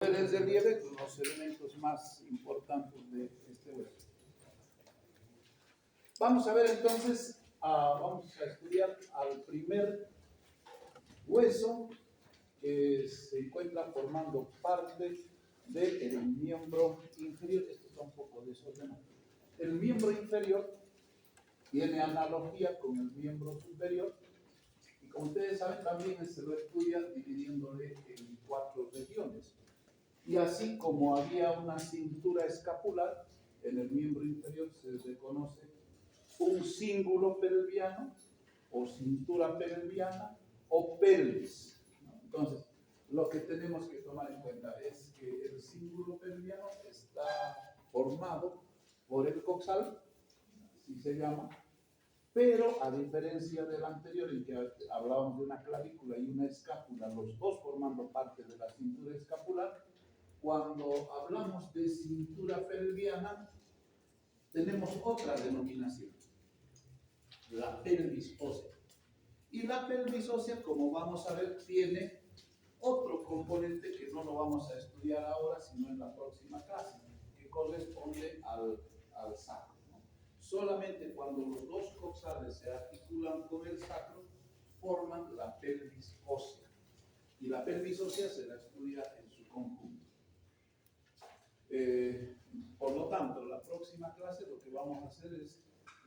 El relieve, los elementos más importantes de este hueso. Vamos a ver entonces, vamos a estudiar al primer hueso que se encuentra formando parte del miembro inferior. Esto está un poco desordenado. El miembro inferior tiene analogía con el miembro superior y como ustedes saben también se lo estudia dividiéndole en 4 regiones. Y así como había una cintura escapular, en el miembro inferior se reconoce un cíngulo pelviano o cintura pelviana o pelvis. Entonces, lo que tenemos que tomar en cuenta es que el cíngulo pelviano está formado por el coxal, así se llama, pero a diferencia del anterior en que hablábamos de una clavícula y una escápula, los dos formando parte de la cintura escapular, cuando hablamos de cintura pelviana, tenemos otra denominación, la pelvis ósea. Y la pelvis ósea, como vamos a ver, tiene otro componente que no lo vamos a estudiar ahora, sino en la próxima clase, que corresponde al sacro, ¿no? Solamente cuando los dos coxales se articulan con el sacro, forman la pelvis ósea. Y la pelvis ósea se la estudia en su conjunto. Por lo tanto, la próxima clase lo que vamos a hacer es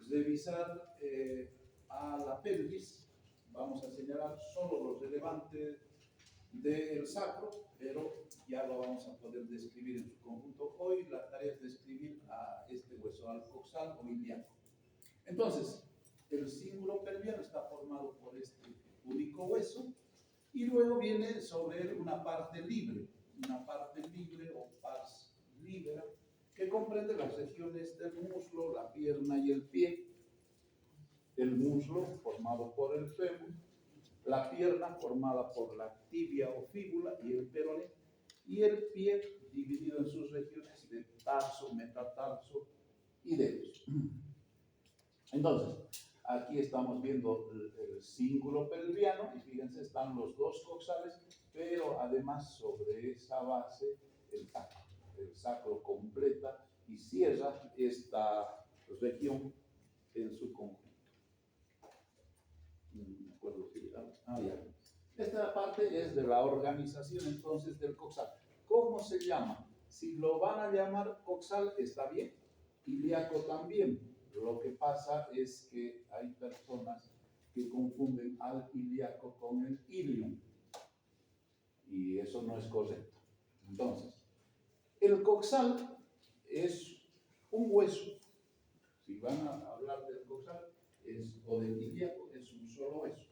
revisar a la pelvis. Vamos a señalar solo lo relevante del sacro, pero ya lo vamos a poder describir en su conjunto. Hoy la tarea es describir a este hueso, al coxal o ilíaco. Entonces, el cíngulo pelviano está formado por este único hueso y luego viene sobre él una parte libre o pars libera, que comprende las regiones del muslo, la pierna y el pie. El muslo formado por el fémur, la pierna formada por la tibia o fíbula y el peroné, y el pie dividido en sus regiones de tarso, metatarso y dedos. Entonces, aquí estamos viendo el cíngulo pelviano y fíjense, están los dos coxales, pero además sobre esa base el sacro. El sacro completa y cierra esta región en su conjunto. No me acuerdo si ya. Esta parte es de la organización entonces del coxal. ¿Cómo se llama? Si lo van a llamar coxal está bien, ilíaco también. Lo que pasa es que hay personas que confunden al ilíaco con el ilium y eso no es correcto. Entonces, el coxal es un hueso. Si van a hablar del coxal o del ilíaco, es un solo hueso.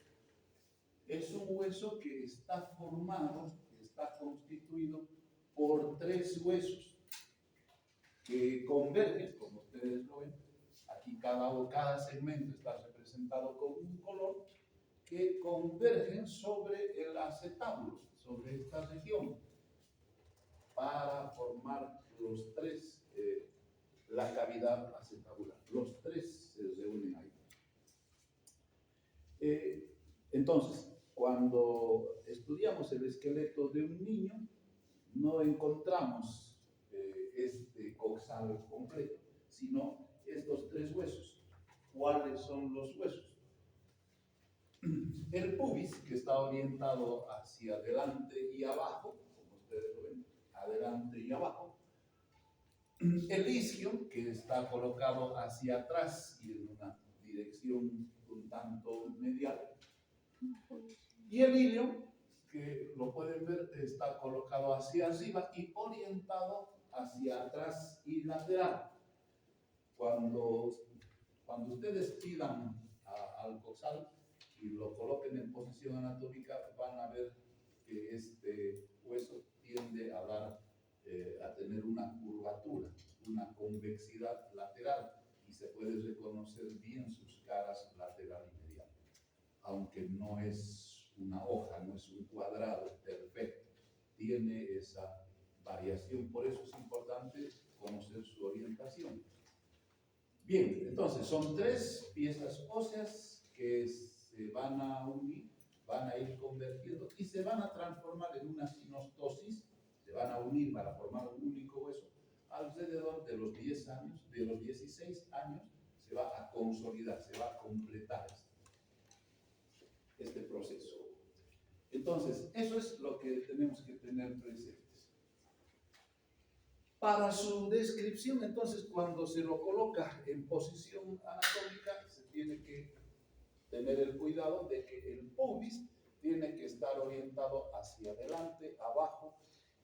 Es un hueso que está formado, está constituido por 3 huesos que convergen, como ustedes lo ven. Aquí cada segmento está representado con un color que convergen sobre el acetábulo, sobre esta región, para formar los 3, la cavidad acetabular. Los 3 se reúnen ahí. Entonces, cuando estudiamos el esqueleto de un niño, no encontramos este coxal completo, sino estos 3 huesos. ¿Cuáles son los huesos? El pubis, que está orientado hacia adelante y abajo, como ustedes lo ven, adelante y abajo. El isquio, que está colocado hacia atrás y en una dirección un tanto medial. Y el ilio, que lo pueden ver, está colocado hacia arriba y orientado hacia atrás y lateral. Cuando ustedes pidan al coxal y lo coloquen en posición anatómica, van a ver que este hueso tiende a tener una curvatura, una convexidad lateral y se puede reconocer bien sus caras lateral y medial, aunque no es una hoja, no es un cuadrado perfecto, tiene esa variación, por eso es importante conocer su orientación. Bien, entonces son 3 piezas óseas que se van a unir, van a ir convergiendo y se van a transformar en una sinostosis, se van a unir para formar un único hueso, alrededor de los 10 años, de los 16 años, se va a consolidar, se va a completar este proceso. Entonces, eso es lo que tenemos que tener presentes. Para su descripción, entonces, cuando se lo coloca en posición anatómica, se tiene que tener el cuidado de que el pubis tiene que estar orientado hacia adelante, abajo,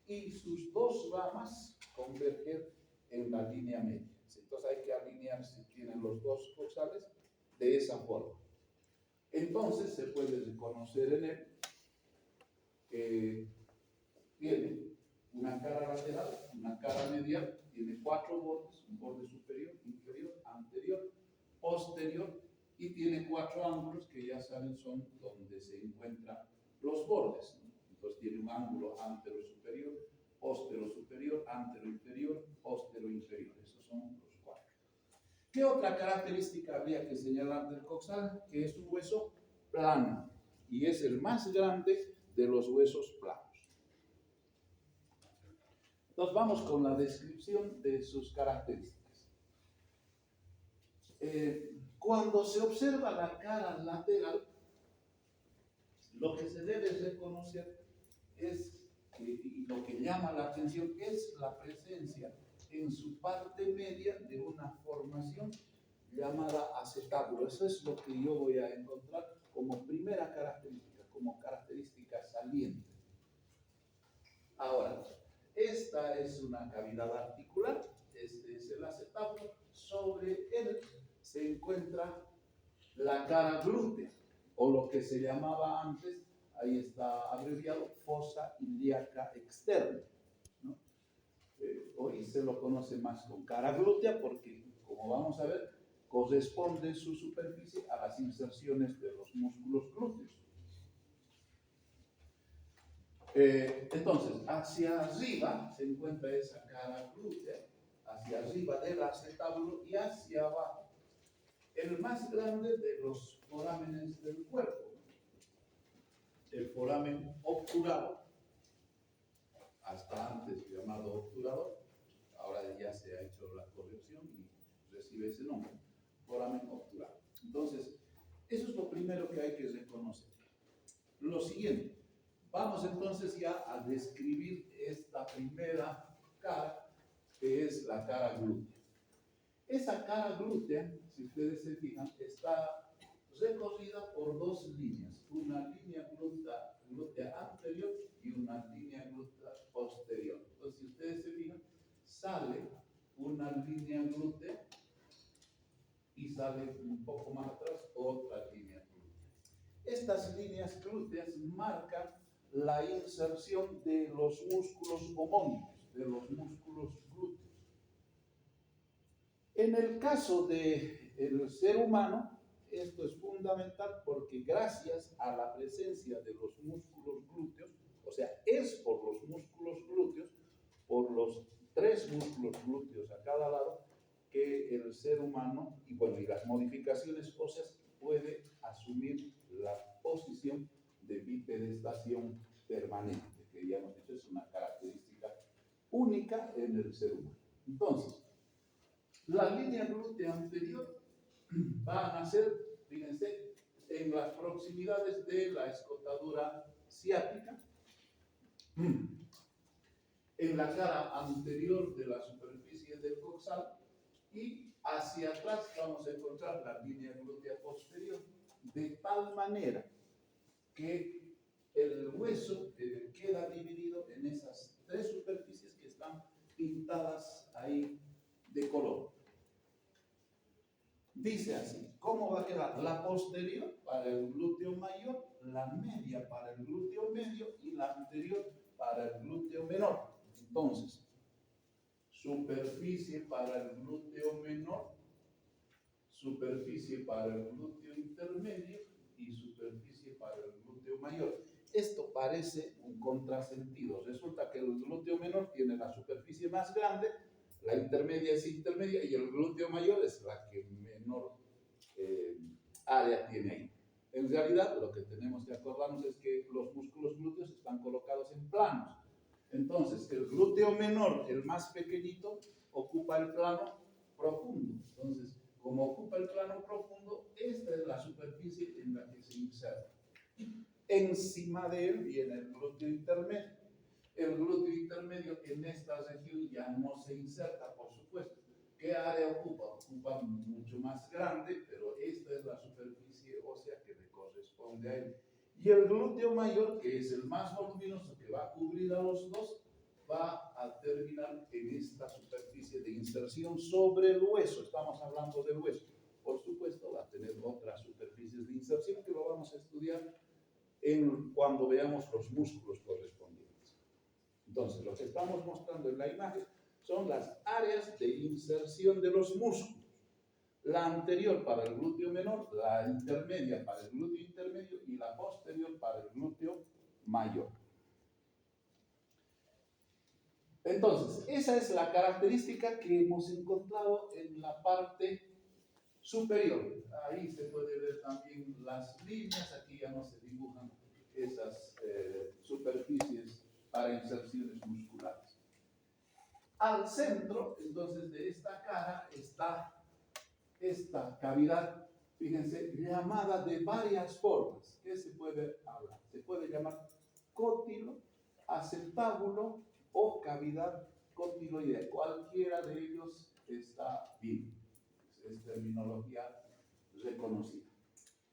y sus dos ramas converger en la línea media. Entonces hay que alinear, si tienen los dos coxales, de esa forma. Entonces se puede reconocer en él que tiene una cara lateral, una cara medial, tiene 4 bordes, un borde superior, inferior, anterior, posterior, y tiene 4 ángulos que ya saben son donde se encuentran los bordes, ¿no? Entonces tiene un ángulo antero superior, póstero superior, antero inferior, póstero inferior. Esos son los 4. ¿Qué otra característica habría que señalar del coxal? Que es un hueso plano y es el más grande de los huesos planos. Entonces vamos con la descripción de sus características. Cuando se observa la cara lateral, lo que se debe reconocer es, y lo que llama la atención, es la presencia en su parte media de una formación llamada acetábulo. Eso es lo que yo voy a encontrar como primera característica, como característica saliente. Ahora, esta es una cavidad articular, este es el acetábulo, sobre él se encuentra la cara glútea, o lo que se llamaba antes, ahí está abreviado, fosa ilíaca externa, ¿no? Hoy se lo conoce más con cara glútea porque, como vamos a ver, corresponde su superficie a las inserciones de los músculos glúteos. Entonces, hacia arriba se encuentra esa cara glútea, hacia arriba del acetábulo y hacia abajo, el más grande de los forámenes del cuerpo, el foramen obturado, hasta antes llamado obturador, ahora ya se ha hecho la corrección y recibe ese nombre, foramen obturado. Entonces, eso es lo primero que hay que reconocer. Lo siguiente, vamos entonces ya a describir esta primera cara, que es la cara glútea. Esa cara glútea, si ustedes se fijan, está recorrida por 2 líneas, una línea glútea anterior y una línea glútea posterior. Entonces, si ustedes se fijan, sale una línea glútea y sale un poco más atrás otra línea glútea. Estas líneas glúteas marcan la inserción de los músculos homónicos, de los músculos glúteos. En el caso del ser humano, esto es fundamental porque gracias a la presencia de los músculos glúteos, o sea, es por los músculos glúteos, por los 3 músculos glúteos a cada lado, que el ser humano, y bueno, y las modificaciones óseas, puede asumir la posición de bipedestación permanente, que ya hemos dicho es una característica única en el ser humano. Entonces, la línea glútea anterior va a nacer, fíjense, en las proximidades de la escotadura ciática, en la cara anterior de la superficie del coxal, y hacia atrás vamos a encontrar la línea glútea posterior, de tal manera que el hueso queda dividido en esas 3 superficies que están pintadas ahí de color. Dice así, ¿cómo va a quedar? La posterior para el glúteo mayor, la media para el glúteo medio y la anterior para el glúteo menor. Entonces, superficie para el glúteo menor, superficie para el glúteo intermedio y superficie para el glúteo mayor. Esto parece un contrasentido. Resulta que el glúteo menor tiene la superficie más grande, la intermedia es intermedia y el glúteo mayor es la que menor área tiene ahí. En realidad, lo que tenemos que acordarnos es que los músculos glúteos están colocados en planos. Entonces, el glúteo menor, el más pequeñito, ocupa el plano profundo. Entonces, como ocupa el plano profundo, esta es la superficie en la que se inserta. Encima de él viene el glúteo intermedio. El glúteo intermedio en esta región ya no se inserta, por supuesto. ¿Qué área ocupa? Ocupa mucho más grande, pero esta es la superficie ósea que le corresponde a él. Y el glúteo mayor, que es el más voluminoso, que va a cubrir a los dos, va a terminar en esta superficie de inserción sobre el hueso. Estamos hablando del hueso. Por supuesto, va a tener otras superficies de inserción que lo vamos a estudiar cuando veamos los músculos correspondientes. Entonces, lo que estamos mostrando en la imagen son las áreas de inserción de los músculos. La anterior para el glúteo menor, la intermedia para el glúteo intermedio y la posterior para el glúteo mayor. Entonces, esa es la característica que hemos encontrado en la parte superior. Ahí se puede ver también las líneas, aquí ya no se dibujan esas superficies para inserciones musculares. Al centro, entonces, de esta cara está esta cavidad, fíjense, llamada de varias formas. ¿Qué se puede hablar? Se puede llamar cótilo, acetábulo o cavidad cotiloidea. Cualquiera de ellos está bien. Es terminología reconocida.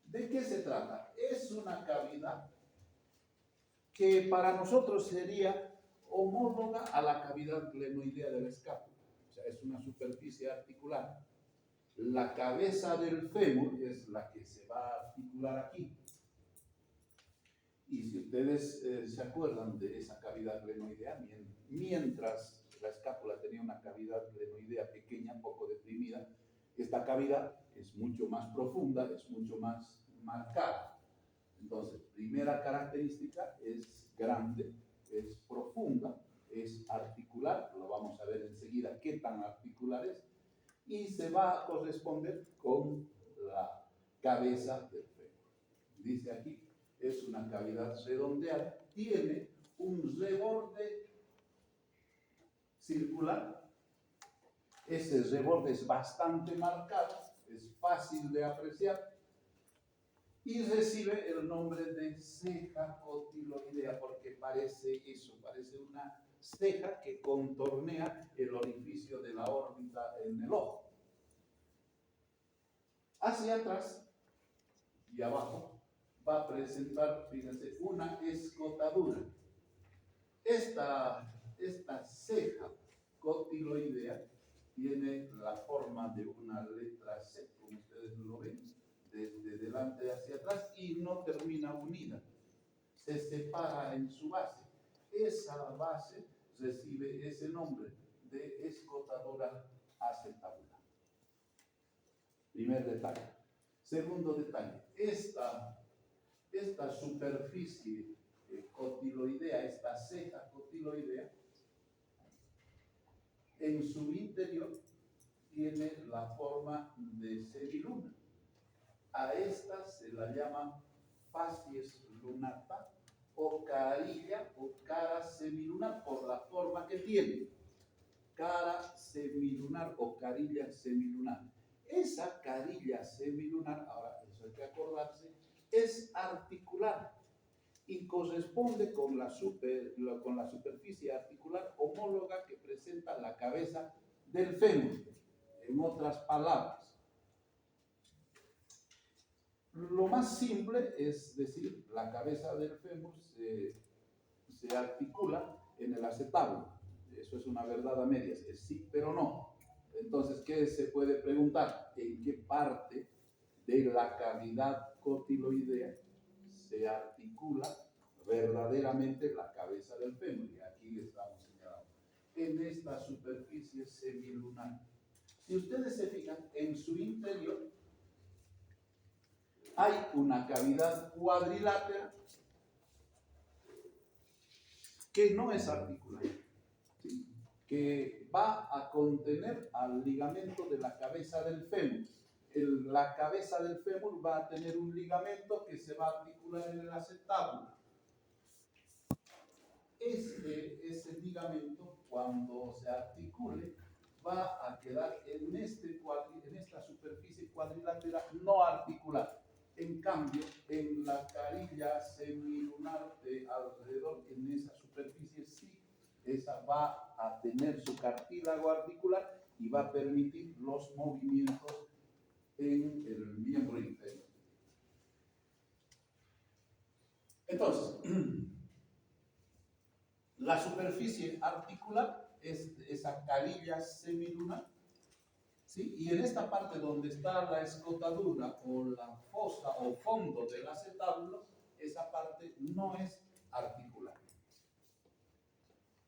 ¿De qué se trata? Es una cavidad que para nosotros sería homóloga a la cavidad glenoidea de la escápula. O sea, es una superficie articular. La cabeza del fémur es la que se va a articular aquí. Y si ustedes se acuerdan de esa cavidad glenoidea, mientras la escápula tenía una cavidad glenoidea pequeña, poco deprimida, esta cavidad es mucho más profunda, es mucho más marcada. Entonces, primera característica, es grande, es profunda, es articular, lo vamos a ver enseguida qué tan articular es, y se va a corresponder con la cabeza del fémur. Dice aquí, es una cavidad redondeada, tiene un reborde circular. Ese reborde es bastante marcado, es fácil de apreciar y recibe el nombre de ceja cotiloidea porque parece eso, parece una ceja que contornea el orificio de la órbita en el ojo. Hacia atrás y abajo va a presentar, fíjense, una escotadura. Esta ceja cotiloidea tiene la forma de una letra C, como ustedes lo ven, desde delante hacia atrás y no termina unida. Se separa en su base. Esa base recibe ese nombre de escotadura acetabula. Primer detalle. Segundo detalle. Esta superficie cotiloidea, esta ceja cotiloidea, en su interior tiene la forma de semiluna. A esta se la llama facies lunata o carilla o cara semilunar por la forma que tiene. Cara semilunar o carilla semilunar. Esa carilla semilunar, ahora eso hay que acordarse, es articular y corresponde con la superficie articular homóloga que presenta la cabeza del fémur. En otras palabras, lo más simple es decir, la cabeza del fémur se articula en el acetábulo. Eso es una verdad a medias, es sí, pero no. Entonces, ¿qué se puede preguntar? ¿En qué parte de la cavidad cotiloidea se articula verdaderamente la cabeza del fémur? Y aquí estamos señalando. En esta superficie semilunar. Si ustedes se fijan, en su interior hay una cavidad cuadrilátera que no es articular, ¿sí? Que va a contener al ligamento de la cabeza del fémur. La cabeza del fémur va a tener un ligamento que se va a articular en el acetábulo. ese ligamento, cuando se articule, va a quedar en esta superficie cuadrilateral no articular. En cambio, en la carilla semilunar de alrededor, en esa superficie, sí, esa va a tener su cartílago articular y va a permitir los movimientos en el miembro inferior. Entonces, la superficie articular es esa carilla semilunar, ¿sí? Y en esta parte donde está la escotadura o la fosa o fondo del acetábulo, esa parte no es articular.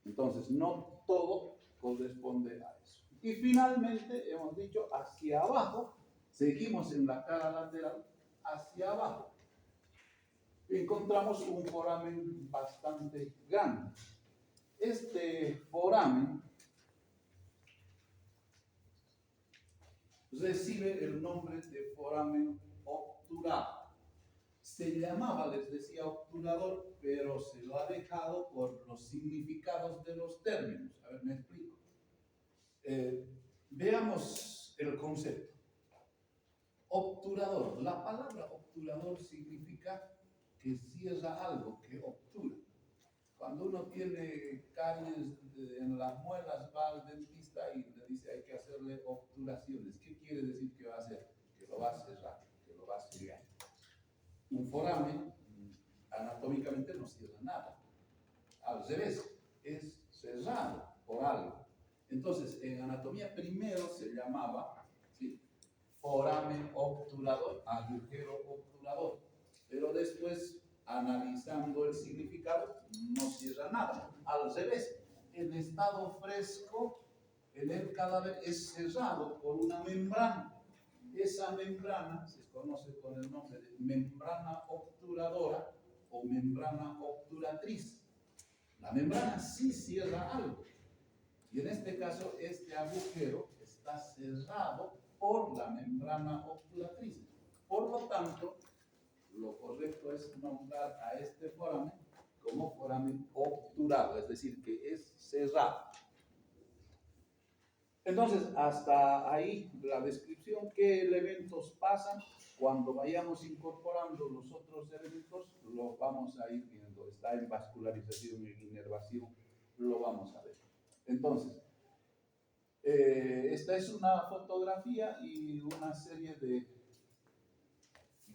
Entonces, no todo corresponde a eso. Y finalmente, hemos dicho hacia abajo, seguimos en la cara lateral, hacia abajo. Encontramos un foramen bastante grande. Este foramen recibe el nombre de foramen obturado. Se llamaba, les decía, obturador, pero se lo ha dejado por los significados de los términos. A ver, me explico. Veamos el concepto. Obturador. La palabra obturador significa que cierra algo, que obtura. Cuando uno tiene caries en las muelas, va al dentista y le dice hay que hacerle obturaciones. ¿Qué quiere decir que va a hacer? Que lo va a cerrar, que lo va a sellar. Un foramen anatómicamente no cierra nada. Al revés, es cerrado por algo. Entonces, en anatomía primero se llamaba, ¿sí?, foramen obturador, agujero obturador. Pero después, analizando el significado, no cierra nada. Al revés, en estado fresco, en el cadáver es cerrado por una membrana. Esa membrana se conoce con el nombre de membrana obturadora o membrana obturatriz. La membrana sí cierra algo. Y en este caso, este agujero está cerrado por la membrana obturatriz. Por lo tanto, lo correcto es nombrar a este foramen como foramen obturado, es decir, que es cerrado. Entonces, hasta ahí la descripción. ¿Qué elementos pasan? Cuando vayamos incorporando los otros elementos, lo vamos a ir viendo. Está en vascularización, en inervación, lo vamos a ver. Entonces, esta es una fotografía y una serie de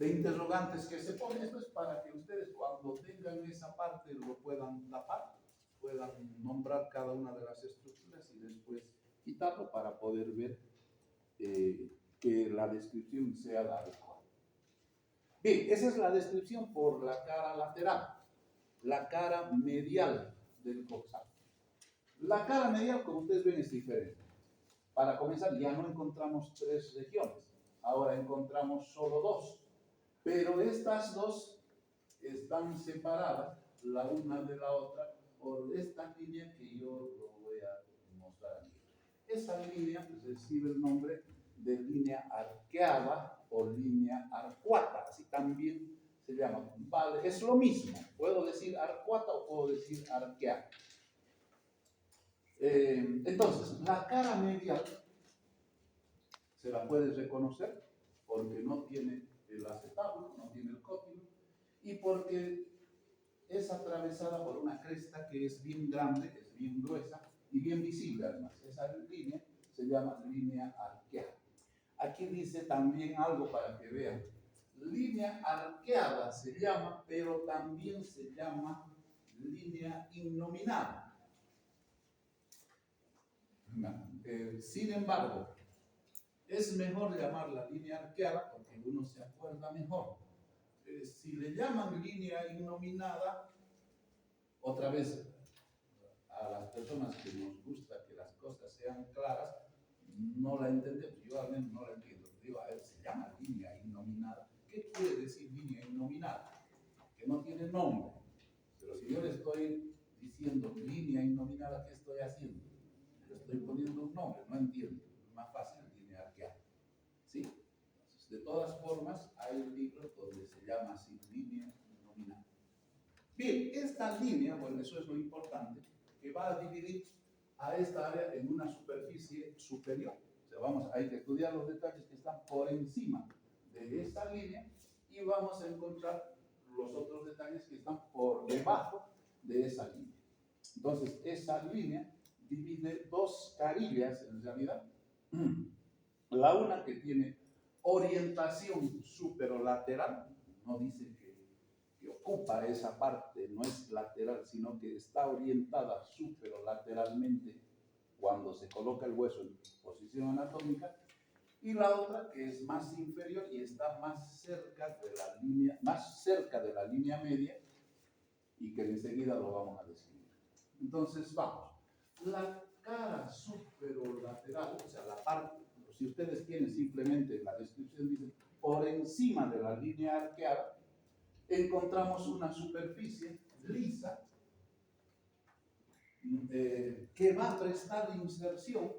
interrogantes que se ponen. Esto es para que ustedes, cuando tengan esa parte, lo puedan tapar, puedan nombrar cada una de las estructuras y después quitarlo para poder ver que la descripción sea la adecuada. Bien, esa es la descripción por la cara lateral, la cara medial del coxal. La cara medial, como ustedes ven, es diferente. Para comenzar, ya no encontramos 3 regiones, ahora encontramos solo 2. Pero estas 2 están separadas la una de la otra por esta línea que yo lo voy a mostrar aquí. Esa línea recibe el nombre de línea arqueada o línea arcuata, así también se llama. Vale, es lo mismo, puedo decir arcuata o puedo decir arqueada. Entonces, la cara medial se la puede reconocer porque no tiene el acetábulo, no tiene el cótilo, y porque es atravesada por una cresta que es bien grande, es bien gruesa y bien visible además. Esa línea se llama línea arqueada. Aquí dice también algo para que vean. Línea arqueada se llama, pero también se llama línea innominada. Sin embargo, es mejor llamarla línea arqueada porque uno se acuerda mejor. Si le llaman línea innominada, otra vez, a las personas que nos gusta que las cosas sean claras, no la entendemos. Yo al menos no la entiendo. Digo, a ver, se llama línea innominada. ¿Qué quiere decir línea innominada? Que no tiene nombre. Pero si yo le estoy diciendo línea innominada, ¿qué estoy haciendo? Le estoy poniendo un nombre, no entiendo. Es más fácil línea arqueada. ¿Sí? Entonces, de todas formas, hay libros donde se llama así línea innominada. Bien, esta línea, bueno, eso es lo importante, que va a dividir a esta área en una superficie superior. O sea, hay que estudiar los detalles que están por encima de esta línea y vamos a encontrar los otros detalles que están por debajo de esa línea. Entonces, esa línea divide dos carillas, en realidad. La una que tiene orientación superolateral, no dice que ocupa esa parte, no es lateral, sino que está orientada superolateralmente cuando se coloca el hueso en posición anatómica, y la otra que es más inferior y está más cerca de la línea media, y que enseguida lo vamos a describir. Entonces, vamos. La cara superolateral, o sea, la parte, si ustedes quieren simplemente la descripción, dice, por encima de la línea arqueada, encontramos una superficie lisa que va a prestar inserción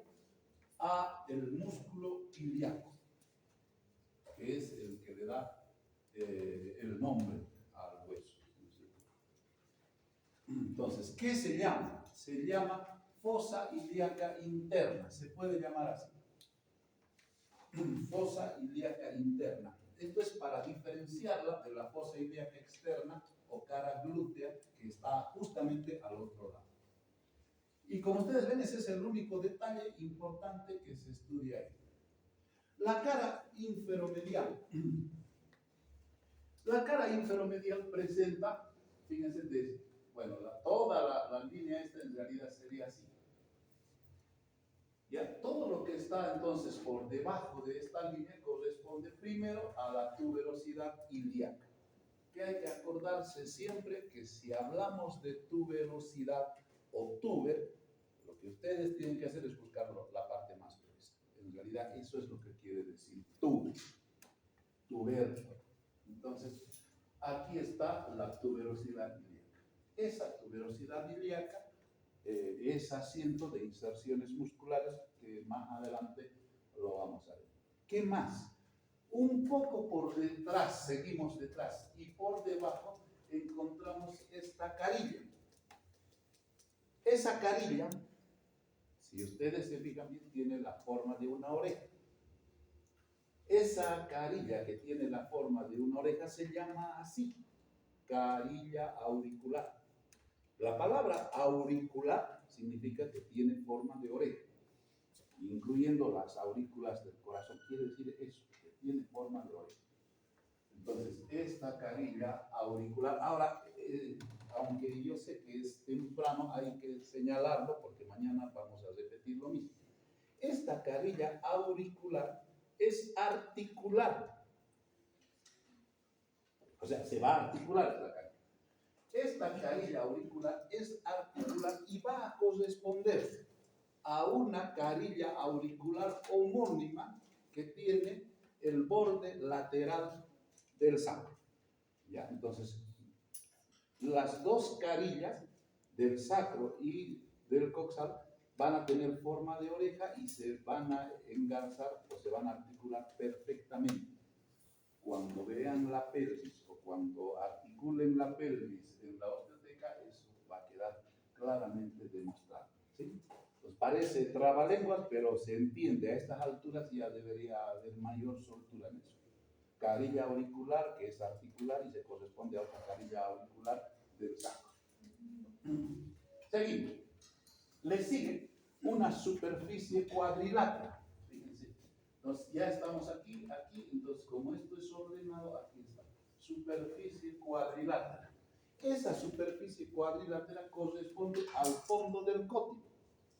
a el músculo ilíaco, que es el que le da el nombre al hueso. Entonces, ¿qué se llama? Se llama fosa ilíaca interna, se puede llamar así. Fosa ilíaca interna. Esto es para diferenciarla de la fosa ilíaca externa o cara glútea, que está justamente al otro lado. Y como ustedes ven, ese es el único detalle importante que se estudia ahí. La cara inferomedial. La cara inferomedial presenta, fíjense, bueno, toda la línea esta en realidad sería así. Ya, todo lo que está entonces por debajo de esta línea corresponde primero a la tuberosidad ilíaca. Que hay que acordarse siempre que si hablamos de tuberosidad o tuber, lo que ustedes tienen que hacer es buscar la parte más gruesa. En realidad eso es lo que quiere decir tuber. Entonces, aquí está la tuberosidad ilíaca. Esa tuberosidad ilíaca es asiento de inserciones musculares que más adelante lo vamos a ver. ¿Qué más? Un poco por detrás, seguimos detrás, y por debajo encontramos esta carilla. Esa carilla, si ustedes se fijan bien, tiene la forma de una oreja. Esa carilla que tiene la forma de una oreja se llama así, carilla auricular. La palabra auricular significa que tiene forma de oreja, incluyendo las aurículas del corazón. Quiere decir eso, que tiene forma de oreja. Entonces, esta carilla auricular, ahora, aunque yo sé que es temprano, hay que señalarlo porque mañana vamos a repetir lo mismo. Esta carilla auricular es articular. O sea, se va a articular esta carilla. Esta carilla auricular es articular y va a corresponder a una carilla auricular homónima que tiene el borde lateral del sacro. ¿Ya? Entonces, las dos carillas del sacro y del coxal van a tener forma de oreja y se van a engarzar o se van a articular perfectamente. Cuando vean la pelvis o cuando articulen la pelvis en la osteoteca, eso va a quedar claramente demostrado. ¿Sí? Pues parece trabalenguas, pero se entiende. A estas alturas ya debería haber mayor soltura en eso. Carilla auricular, que es articular y se corresponde a otra carilla auricular del sacro. Seguimos. Le sigue una superficie cuadrilátera. Fíjense. Entonces, ya estamos aquí. Entonces, como esto es ordenado, aquí está. Superficie cuadrilátera. Esa superficie cuadrilátera corresponde al fondo del cótilo,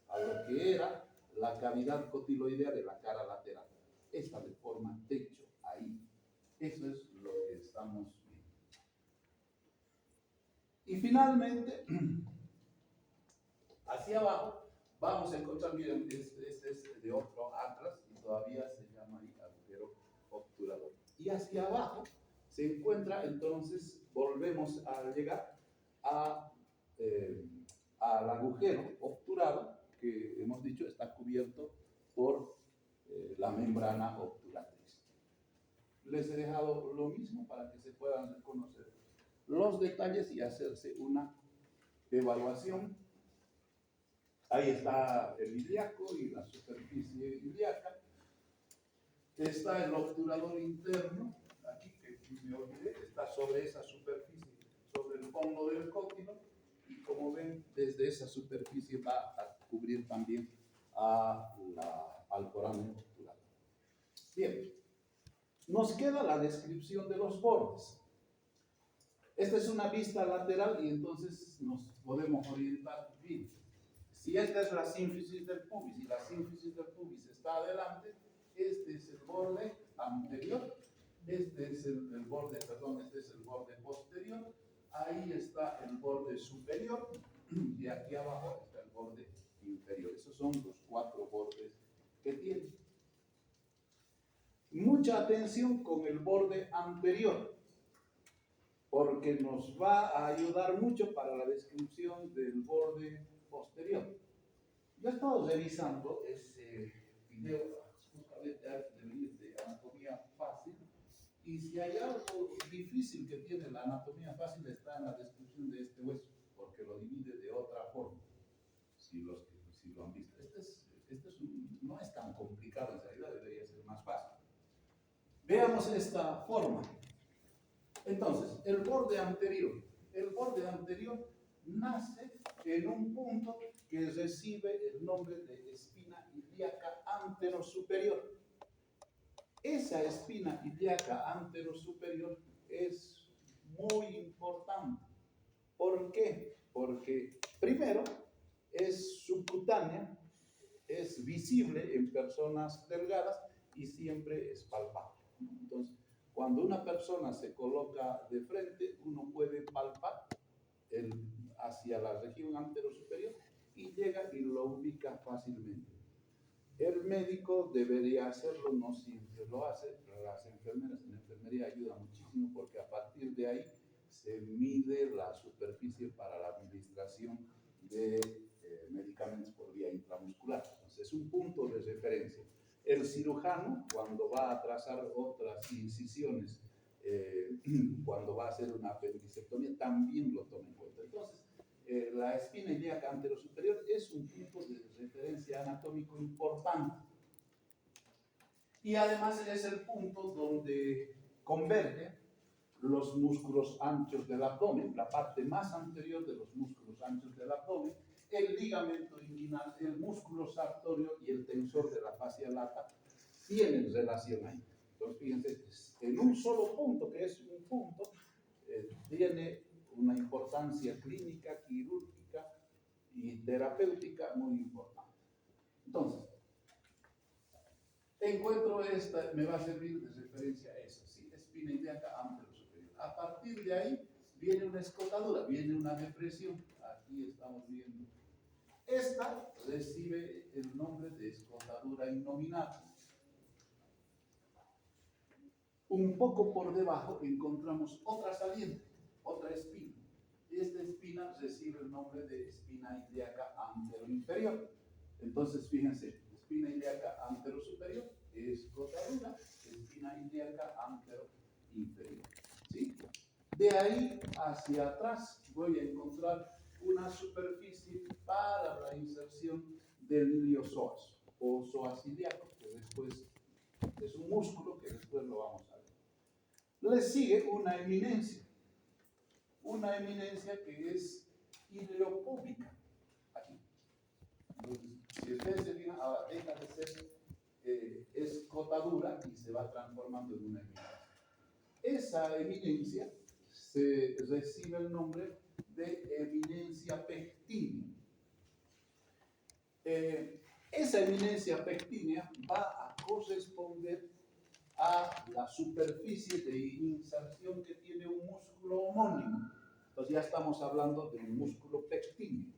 a lo que era la cavidad cotiloidea de la cara lateral. Esta de forma techo, ahí. Eso es lo que estamos viendo. Y finalmente, hacia abajo, vamos a encontrar, miren, este es de otro atlas y todavía se llama ahí agujero obturador. Y hacia abajo se encuentra, entonces, volvemos a llegar al agujero obturado que hemos dicho está cubierto por la membrana obturatriz. Les he dejado lo mismo para que se puedan reconocer. los detalles y hacerse una evaluación. Ahí está el ilíaco y la superficie ilíaca. Está el obturador interno, aquí que me olvidé, está sobre esa superficie, sobre el fondo del cótilo, y como ven, desde esa superficie va a cubrir también al foramen obturador. Bien, nos queda la descripción de los bordes. Esta es una vista lateral y entonces nos podemos orientar bien. Si esta es la sínfisis del pubis y la sínfisis del pubis está adelante, este es el borde anterior, este es el borde posterior, ahí está el borde superior y aquí abajo está el borde inferior. Esos son los 4 bordes que tiene. Mucha atención con el borde anterior, porque nos va a ayudar mucho para la descripción del borde posterior. Yo he estado revisando ese video justamente antes de venir de anatomía fácil, y si hay algo difícil que tiene la anatomía fácil está en la descripción de este hueso, porque lo divide de otra forma. Si lo han visto, no es tan complicado, en realidad debería ser más fácil. Veamos esta forma. Entonces, el borde anterior nace en un punto que recibe el nombre de espina ilíaca anterosuperior. Esa espina ilíaca anterosuperior es muy importante. ¿Por qué? Porque primero es subcutánea, es visible en personas delgadas y siempre es palpable. Entonces, cuando una persona se coloca de frente, uno puede palpar hacia la región anterosuperior y llega y lo ubica fácilmente. El médico debería hacerlo, no siempre lo hace, pero las enfermeras en enfermería ayudan muchísimo porque a partir de ahí se mide la superficie para la administración de medicamentos por vía intramuscular. Entonces es un punto de referencia. El cirujano, cuando va a trazar otras incisiones, cuando va a hacer una apendicectomía, también lo toma en cuenta. Entonces, la espina ilíaca anterosuperior es un punto de referencia anatómico importante. Y además es el punto donde convergen los músculos anchos del abdomen, la parte más anterior de los músculos anchos del abdomen, el ligamento inguinal, el músculo sartorio y el tensor de la fascia lata tienen relación ahí. Entonces, fíjense, en un solo punto, que es un punto, tiene una importancia clínica, quirúrgica y terapéutica muy importante. Entonces, encuentro esta, me va a servir de referencia a eso, ¿sí? Espina ilíaca anterosuperior. A partir de ahí viene una escotadura, viene una depresión. Aquí estamos viendo. Esta recibe el nombre de escotadura innominata. Un poco por debajo encontramos otra saliente, otra espina. Esta espina recibe el nombre de espina ilíaca anteroinferior. Entonces, fíjense, espina ilíaca anterosuperior, escotadura, espina ilíaca anteroinferior. ¿Sí? De ahí hacia atrás voy a encontrar una superficie para la inserción del iliozoas o psoas ilíaco, que después es un músculo que después lo vamos a ver. Le sigue una eminencia que es iliopúbica. Aquí. Entonces, si ustedes se fijan, ahora deja de ser escotadura y se va transformando en una eminencia. Esa eminencia se recibe el nombre de eminencia pectínea. Esa eminencia pectínea va a corresponder a la superficie de inserción que tiene un músculo homónimo. Entonces ya estamos hablando del músculo pectíneo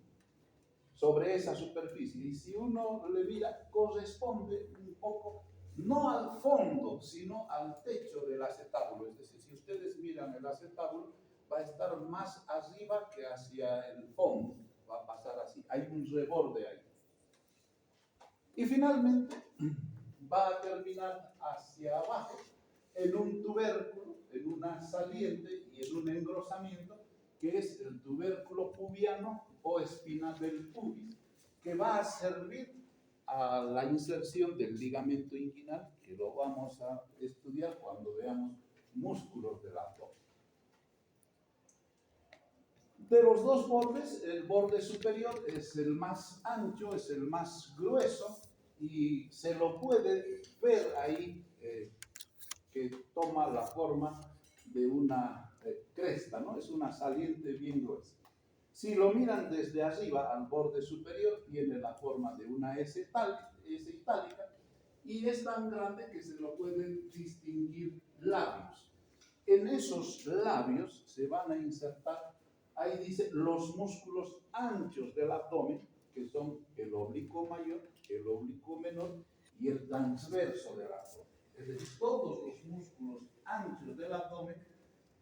sobre esa superficie. Y si uno le mira, corresponde un poco, no al fondo, sino al techo del acetábulo. Es decir, si ustedes miran el acetábulo, va a estar más arriba que hacia el fondo. Va a pasar así. Hay un reborde ahí. Y finalmente va a terminar hacia abajo en un tubérculo en una saliente y en un engrosamiento, que es el tubérculo pubiano o espina del pubis, que va a servir a la inserción del ligamento inguinal, que lo vamos a estudiar cuando veamos músculos del abdomen. De los dos bordes, el borde superior es el más ancho, es el más grueso, y se lo puede ver ahí que toma la forma de una cresta, ¿no? Es una saliente bien gruesa. Si lo miran desde arriba al borde superior, tiene la forma de una S itálica, y es tan grande que se lo pueden distinguir labios. En esos labios se van a insertar, ahí dice, los músculos anchos del abdomen, que son el oblicuo mayor, el oblicuo menor y el transverso del abdomen. Es decir, todos los músculos anchos del abdomen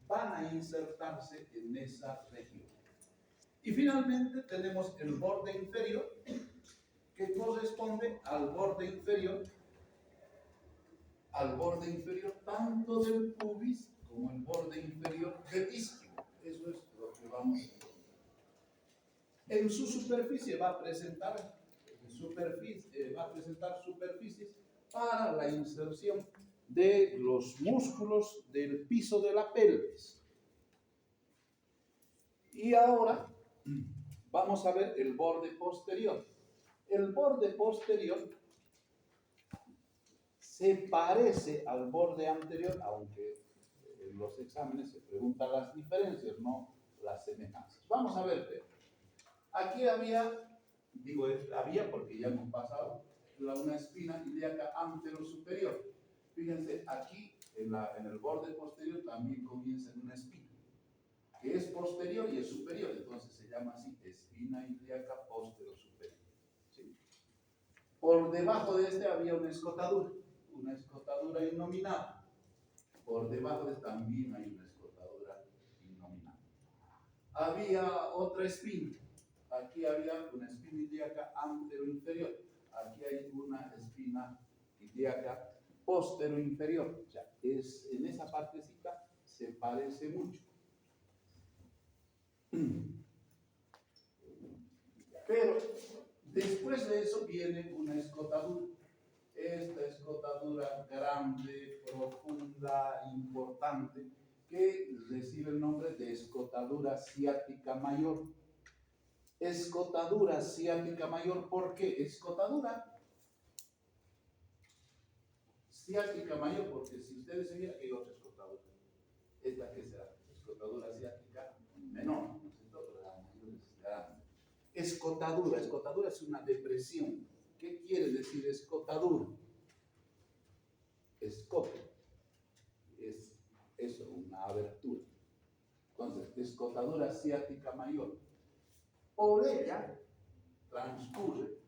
van a insertarse en esa región. Y finalmente tenemos el borde inferior, que corresponde al borde inferior tanto del pubis como el borde inferior del isquio. Eso es lo que vamos a encontrar. En su superficie va a presentar superficies para la inserción de los músculos del piso de la pelvis. Y ahora vamos a ver el borde posterior. El borde posterior se parece al borde anterior, aunque en los exámenes se preguntan las diferencias, no las semejanzas. Vamos a ver. Aquí había porque ya hemos pasado, una espina ilíaca anterosuperior. Fíjense, aquí en el borde posterior también comienza en una espina, que es posterior y es superior, entonces se llama así, espina ilíaca posterosuperior. ¿Sí? Por debajo de este había una escotadura innominada. Por debajo de también hay una escotadura innominada. Había otra espina. Aquí había una espina ilíaca anteroinferior. Aquí hay una espina ilíaca posteroinferior. O sea, en esa partecita se parece mucho. Pero después de eso viene una escotadura. Esta escotadura grande, profunda, importante, que recibe el nombre de escotadura ciática mayor. Escotadura ciática mayor, ¿por qué? Escotadura ciática mayor, porque si ustedes se miran, hay otra escotadura. ¿Esta qué será? Escotadura ciática menor, ¿no es cierto? La mayor es grande. Escotadura es una depresión. ¿Qué quiere decir escotadura? Escote es eso, una abertura. Entonces, escotadura ciática mayor. Por ella transcurre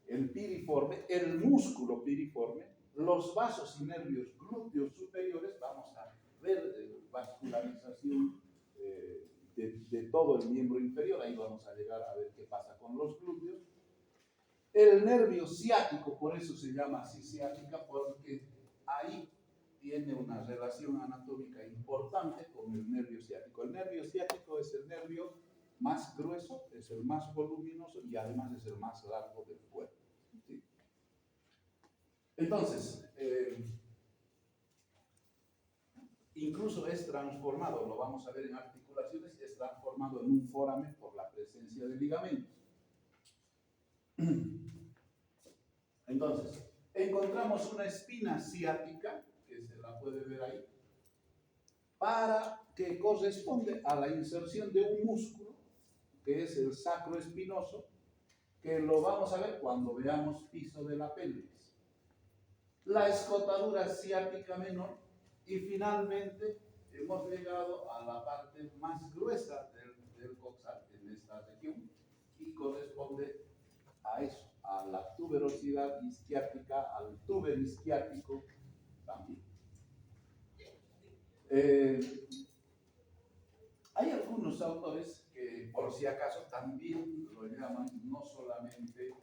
el piriforme, el músculo piriforme, los vasos y nervios glúteos superiores. Vamos a ver vascularización de todo el miembro inferior. Ahí vamos a llegar a ver qué pasa con los glúteos. El nervio ciático, por eso se llama así ciática, porque ahí tiene una relación anatómica importante con el nervio ciático. El nervio ciático es el nervio más grueso, es el más voluminoso y además es el más largo del cuerpo. ¿Sí? Entonces, incluso es transformado, lo vamos a ver en articulaciones, es transformado en un foramen por la presencia de ligamentos. Entonces, encontramos una espina ciática, que se la puede ver ahí, que corresponde a la inserción de un músculo, que es el sacro espinoso, que lo vamos a ver cuando veamos piso de la pelvis. La escotadura ciática menor, y finalmente hemos llegado a la parte más gruesa del coxal en esta región, y corresponde a eso, a la tuberosidad isquiática, al túber isquiático también. Hay algunos autores que, por si acaso, también lo llaman no solamente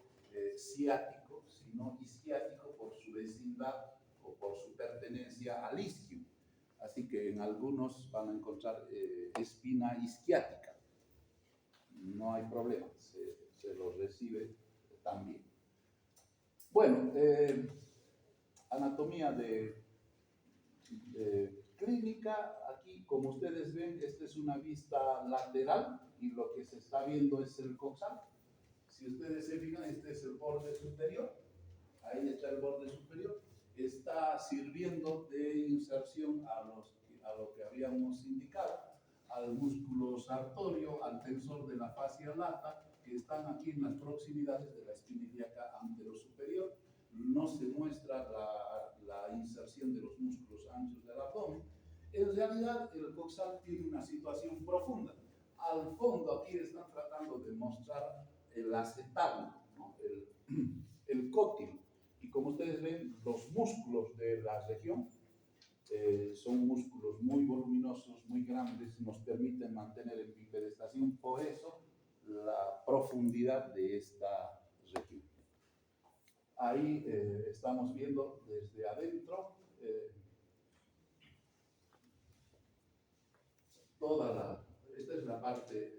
ciático, sino isquiático por su vecindad o por su pertenencia al isquio. Así que en algunos van a encontrar espina isquiática. No hay problema, se los recibe también. Bueno, anatomía de clínica. Aquí, como ustedes ven, esta es una vista lateral y lo que se está viendo es el coxal. Si ustedes se fijan, este es el borde superior. Ahí está el borde superior. Está sirviendo de inserción a lo que habíamos indicado, al músculo sartorio, al tensor de la fascia lata, que están aquí en las proximidades de la espina ilíaca anterosuperior. No se muestra la inserción de los músculos anchos del abdomen. En realidad, el coxal tiene una situación profunda. Al fondo, aquí están tratando de mostrar el acetábulo, ¿no? el cótilo. Y como ustedes ven, los músculos de la región son músculos muy voluminosos, muy grandes, nos permiten mantener en bipedestación, por eso la profundidad de esta región. Ahí estamos viendo desde adentro esta es la parte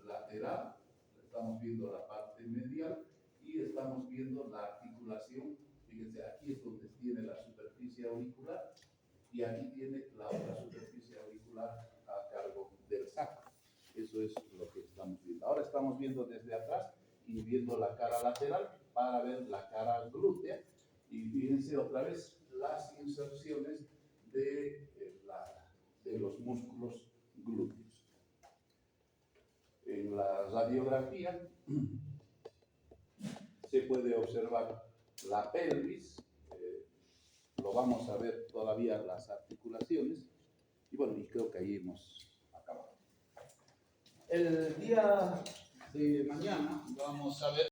lateral, estamos viendo la parte medial y estamos viendo la articulación. Fíjense, aquí es donde tiene la superficie auricular y aquí tiene la otra superficie auricular a cargo del sacro. Eso es lo que estamos viendo. Ahora estamos viendo desde atrás y viendo la cara lateral para ver la cara glútea. Y fíjense otra vez las inserciones de los músculos glúteos. En la radiografía se puede observar la pelvis, lo vamos a ver todavía las articulaciones, y bueno, y creo que ahí hemos acabado. El día de mañana vamos a ver